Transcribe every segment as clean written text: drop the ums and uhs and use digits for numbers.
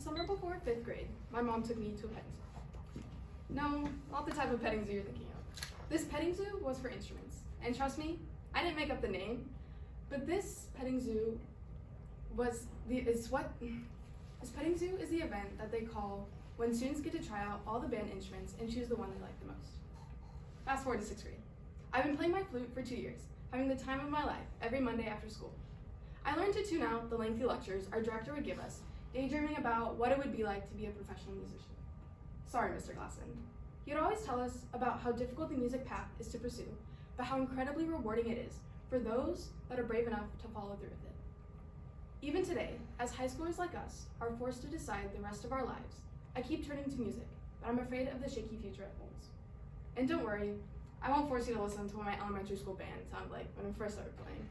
The summer before 5th grade, my mom took me to a petting zoo. No, not the type of petting zoo you're thinking of. This petting zoo was for instruments. And trust me, I didn't make up the name, but this petting zoo is the event that they call when students get to try out all the band instruments and choose the one they like the most. Fast forward to 6th grade. I've been playing my flute for 2 years, having the time of my life every Monday after school. I learned to tune out the lengthy lectures our director would give us, daydreaming about what it would be like to be a professional musician. Sorry, Mr. Glasson. He would always tell us about how difficult the music path is to pursue, but how incredibly rewarding it is for those that are brave enough to follow through with it. Even today, as high schoolers like us are forced to decide the rest of our lives, I keep turning to music, but I'm afraid of the shaky future it holds. And don't worry, I won't force you to listen to what my elementary school band sounded like when I first started playing.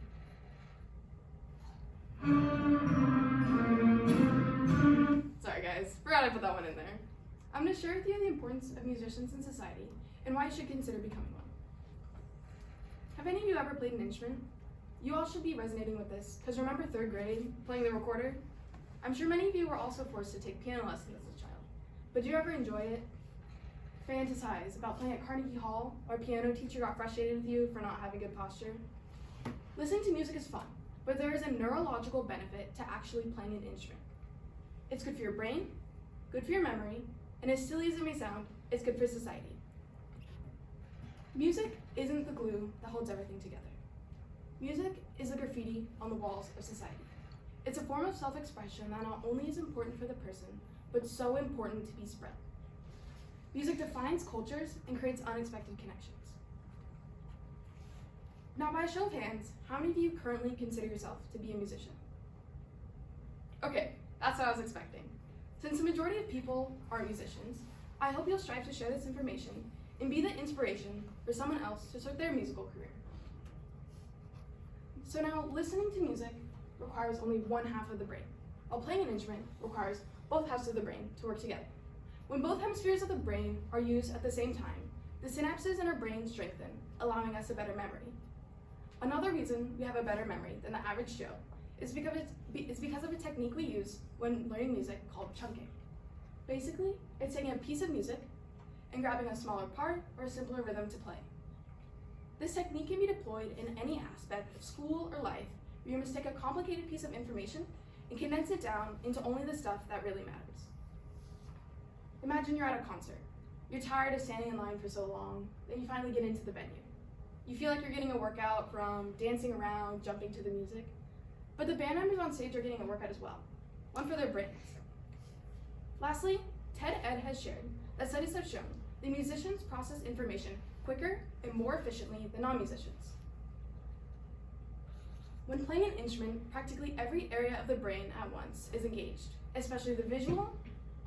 Sorry guys, forgot I put that one in there. I'm going to share with you the importance of musicians in society and why you should consider becoming one. Have any of you ever played an instrument? You all should be resonating with this, because remember 3rd grade, playing the recorder? I'm sure many of you were also forced to take piano lessons as a child, but do you ever enjoy it? Fantasize about playing at Carnegie Hall, or a piano teacher got frustrated with you for not having good posture? Listening to music is fun, but there is a neurological benefit to actually playing an instrument. It's good for your brain, good for your memory, and as silly as it may sound, it's good for society. Music isn't the glue that holds everything together. Music is the graffiti on the walls of society. It's a form of self-expression that not only is important for the person, but so important to be spread. Music defines cultures and creates unexpected connections. Now, by a show of hands, how many of you currently consider yourself to be a musician? Okay, that's what I was expecting. Since the majority of people aren't musicians, I hope you'll strive to share this information and be the inspiration for someone else to start their musical career. So now, listening to music requires only one half of the brain, while playing an instrument requires both halves of the brain to work together. When both hemispheres of the brain are used at the same time, the synapses in our brain strengthen, allowing us a better memory. Another reason we have a better memory than the average Joe is because of a technique we use when learning music called chunking. Basically, it's taking a piece of music and grabbing a smaller part or a simpler rhythm to play. This technique can be deployed in any aspect of school or life where you must take a complicated piece of information and condense it down into only the stuff that really matters. Imagine you're at a concert. You're tired of standing in line for so long, then you finally get into the venue. You feel like you're getting a workout from dancing around, jumping to the music, but the band members on stage are getting a workout as well, one for their brains. Lastly, Ted Ed has shared that studies have shown that musicians process information quicker and more efficiently than non-musicians. When playing an instrument, practically every area of the brain at once is engaged, especially the visual,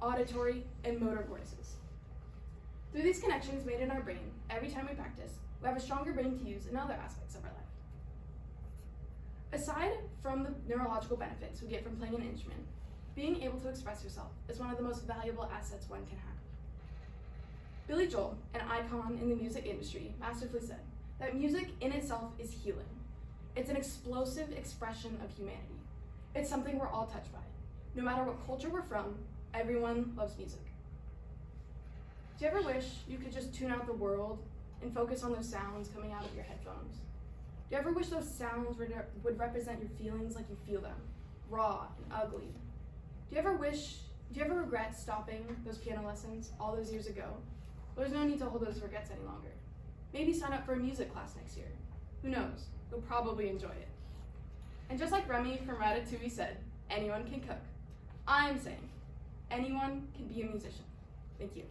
auditory, and motor cortices. Through these connections made in our brain, every time we practice, we have a stronger brain to use in other aspects of our life. Aside from the neurological benefits we get from playing an instrument, being able to express yourself is one of the most valuable assets one can have. Billy Joel, an icon in the music industry, masterfully said that music in itself is healing. It's an explosive expression of humanity. It's something we're all touched by. No matter what culture we're from, everyone loves music. Do you ever wish you could just tune out the world and focus on those sounds coming out of your headphones? Do you ever wish those sounds would represent your feelings like you feel them, raw and ugly? Do you ever regret stopping those piano lessons all those years ago? Well, there's no need to hold those regrets any longer. Maybe sign up for a music class next year. Who knows? You'll probably enjoy it. And just like Remy from Ratatouille said, anyone can cook. I'm saying, anyone can be a musician. Thank you.